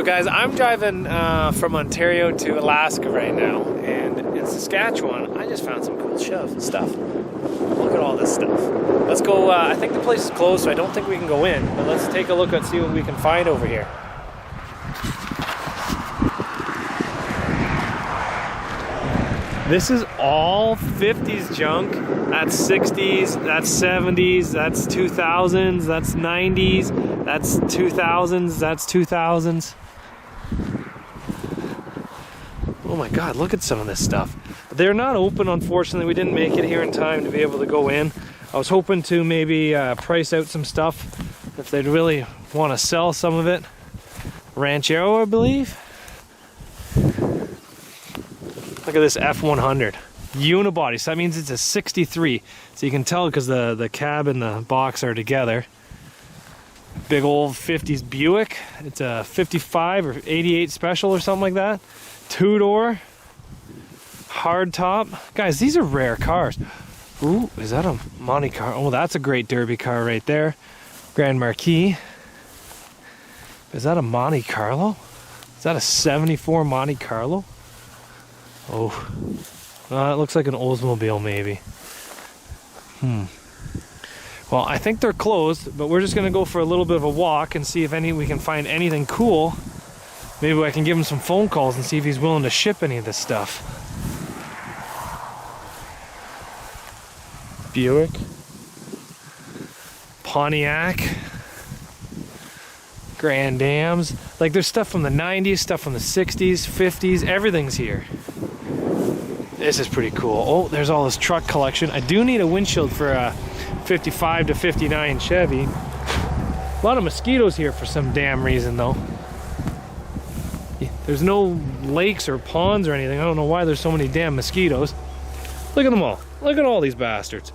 guys, I'm driving from Ontario to Alaska right now, and in Saskatchewan, I just found some cool stuff. Look at all this stuff. Let's go, I think the place is closed, so I don't think we can go in, but let's take a look and see what we can find over here. This is all 50s junk. That's 60s, that's 70s, that's 2000s, that's 90s, that's 2000s, that's 2000s. Oh my God, look at some of this stuff. They're not open, unfortunately. We didn't make it here in time to be able to go in. I was hoping to maybe price out some stuff if they'd really want to sell some of it. Ranchero, I believe. Look at this F100 unibody, so that means it's a 63, so you can tell because the cab and the box are together. Big old 50s Buick. It's a 55 or 88 special or something like that. Two-door, hard top. Guys, these are rare cars. Ooh, is that a Monte Carlo? Oh, that's a great derby car right there. Grand Marquis. Is that a Monte Carlo? Is that a 74 Monte Carlo? Oh, it looks like an Oldsmobile maybe. Well, I think they're closed, but we're just gonna go for a little bit of a walk and see if we can find anything cool. Maybe I can give him some phone calls and see if he's willing to ship any of this stuff. Buick, Pontiac, Grand Dams. Like, there's stuff from the 90s, stuff from the 60s, 50s, everything's here. This is pretty cool. Oh, there's all this truck collection. I do need a windshield for a 55 to 59 Chevy. A lot of mosquitoes here for some damn reason, though. There's no lakes or ponds or anything. I don't know why there's so many damn mosquitoes. Look at them all. Look at all these bastards.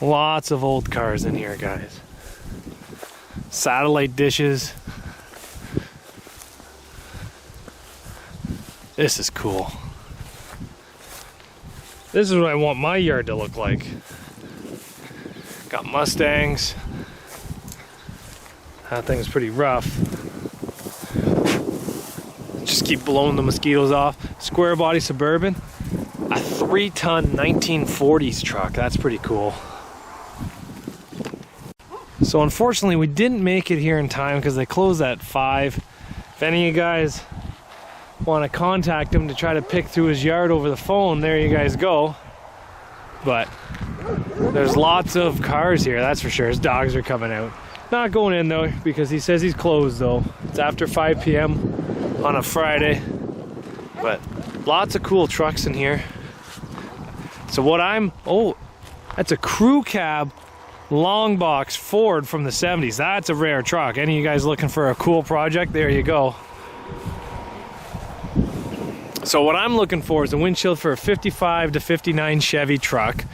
Lots of old cars in here, guys. Satellite dishes. This is cool. This is what I want my yard to look like. Got Mustangs. That thing's pretty rough. Just keep blowing the mosquitoes off. Square body Suburban. A 3-ton 1940s truck. That's pretty cool. So unfortunately we didn't make it here in time because they closed at 5. If any of you guys want to contact him to try to pick through his yard over the phone, there you guys go. But there's lots of cars here, that's for sure. His dogs are coming out. Not going in though because he says he's closed though. It's after 5 p.m. on a Friday. But lots of cool trucks in here. So what that's a crew cab long box Ford from the 70s. That's a rare truck. Any of you guys looking for a cool project, there you go. So what I'm looking for is a windshield for a 55 to 59 Chevy truck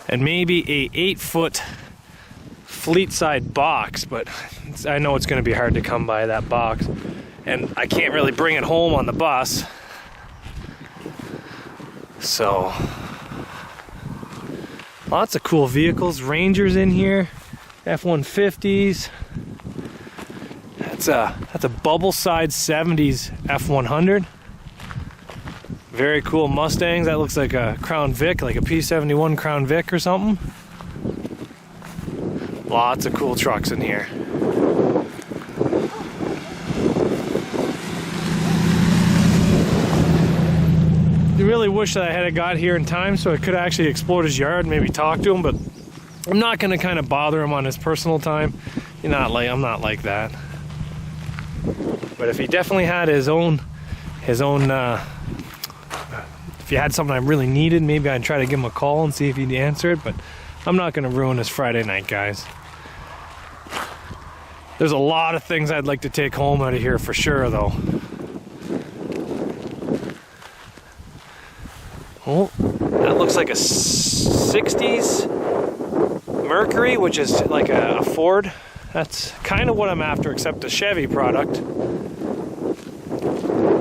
and maybe a 8-foot fleet side box, but I know it's going to be hard to come by that box and I can't really bring it home on the bus. So lots of cool vehicles. Rangers in here, F-150s. That's a bubble side 70s F-100. Very cool Mustangs. That looks like a Crown Vic, like a P71 Crown Vic or something. Lots of cool trucks in here. I really wish that I had got here in time so I could actually explore his yard and maybe talk to him, but I'm not going to kind of bother him on his personal time. I'm not like that. But if he definitely had his own if he had something I really needed, maybe I'd try to give him a call and see if he'd answer it, but I'm not going to ruin his Friday night, guys. There's a lot of things I'd like to take home out of here for sure, though. Oh, that looks like a 60s Mercury, which is like a Ford. That's kind of what I'm after, except a Chevy product.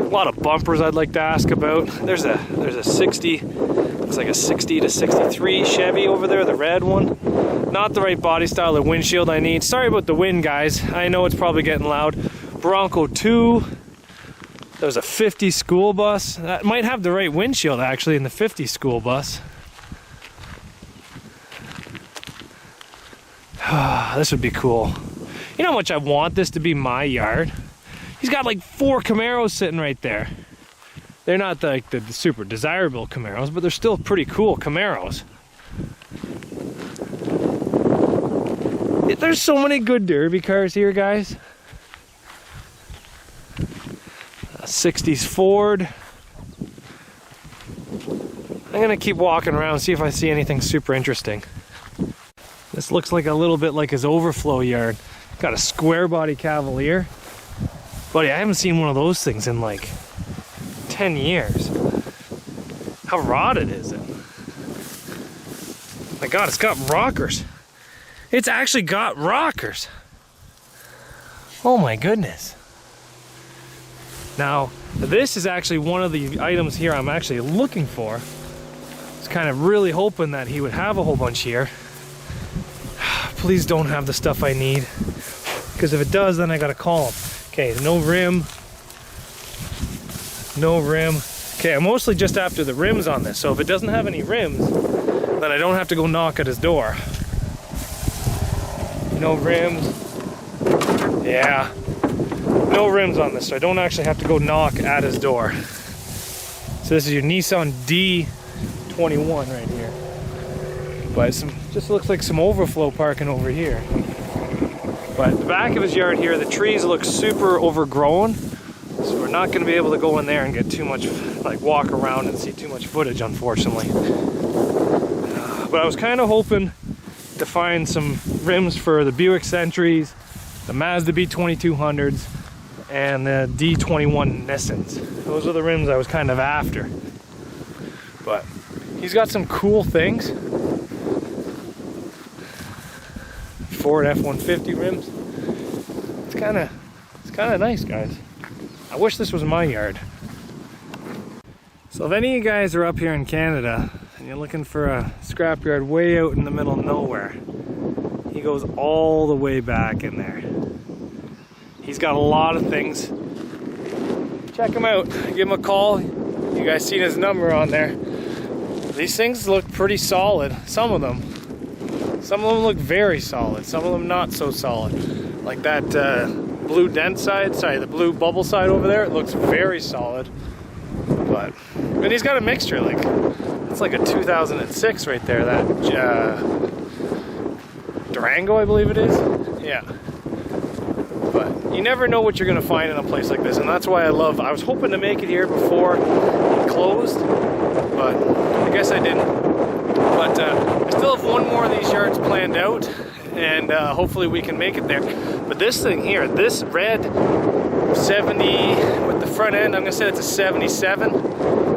A lot of bumpers I'd like to ask about. There's a 60, looks like a 60 to 63 Chevy over there, the red one. Not the right body style or windshield I need. Sorry about the wind, guys. I know it's probably getting loud. Bronco 2. There's a 50 school bus. That might have the right windshield actually in the 50 school bus. This would be cool. You know how much I want this to be my yard? He's got like 4 Camaros sitting right there. They're not like the super desirable Camaros, but they're still pretty cool Camaros. There's so many good derby cars here, guys. A 60s Ford. I'm gonna keep walking around, see if I see anything super interesting. This looks like a little bit like his Overflow yard. Got a square body Cavalier. Buddy, I haven't seen one of those things in like 10 years. How rotted is it? My God, it's got rockers. It's actually got rockers. Oh my goodness. Now, this is actually one of the items here I'm actually looking for. I was kind of really hoping that he would have a whole bunch here. Please don't have the stuff I need. Because if it does, then I gotta call him. Okay, no rim. No rim. Okay, I'm mostly just after the rims on this. So if it doesn't have any rims, then I don't have to go knock at his door. No rims. Yeah. No rims on this, so I don't actually have to go knock at his door. So this is your Nissan D21 right here. But just looks like some overflow parking over here. But the back of his yard here, the trees look super overgrown. So we're not gonna be able to go in there and get too much, like walk around and see too much footage, unfortunately. But I was kind of hoping to find some rims for the Buick Sentries, the Mazda B2200s, and the D21 Nissans. Those are the rims I was kind of after. But he's got some cool things. Ford F-150 rims. It's kind of nice, guys. I wish this was my yard. So if any of you guys are up here in Canada and you're looking for a scrapyard way out in the middle of nowhere, he goes all the way back in there. He's got a lot of things. Check him out. Give him a call. You guys seen his number on there. These things look pretty solid. Some of them. Some of them look very solid. Some of them not so solid. Like that blue dent side. Sorry, the blue bubble side over there. It looks very solid. But he's got a mixture. Like it's like a 2006 right there. That Durango, I believe it is. Yeah. But you never know what you're gonna find in a place like this, and that's why I was hoping to make it here before it closed, but I guess I didn't. But I still have one more of these yards planned out, and hopefully we can make it there. But this thing here, this red 70 with the front end, I'm gonna say it's a 77.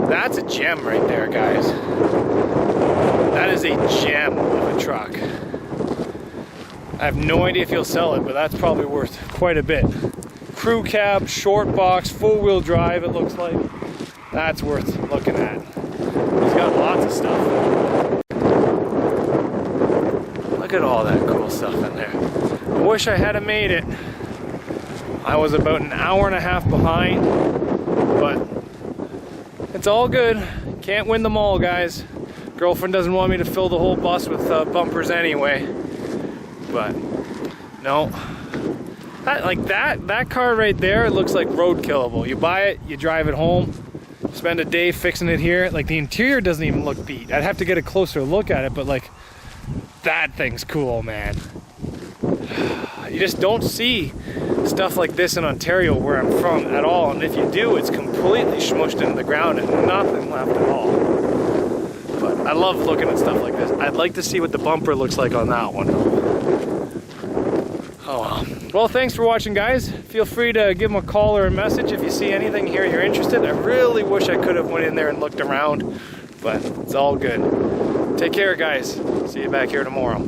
That's a gem right there, guys. That is a gem of a truck. I have no idea if he'll sell it, but that's probably worth quite a bit. Crew cab, short box, four-wheel drive, it looks like. That's worth looking at. He's got lots of stuff. Look at all that cool stuff in there. I wish I had made it. I was about an hour and a half behind, but it's all good. Can't win them all, guys. Girlfriend doesn't want me to fill the whole bus with bumpers anyway. But no, that car right there, it looks like road killable. You buy it, you drive it home, spend a day fixing it here. Like the interior doesn't even look beat. I'd have to get a closer look at it, but like that thing's cool, man. You just don't see stuff like this in Ontario where I'm from at all, and if you do, it's completely smushed into the ground and nothing left at all. But I love looking at stuff like this. I'd like to see what the bumper looks like on that one. Oh well. Well, thanks for watching, guys. Feel free to give them a call or a message if you see anything here you're interested. I really wish I could have went in there and looked around, but it's all good. Take care, guys. See you back here tomorrow.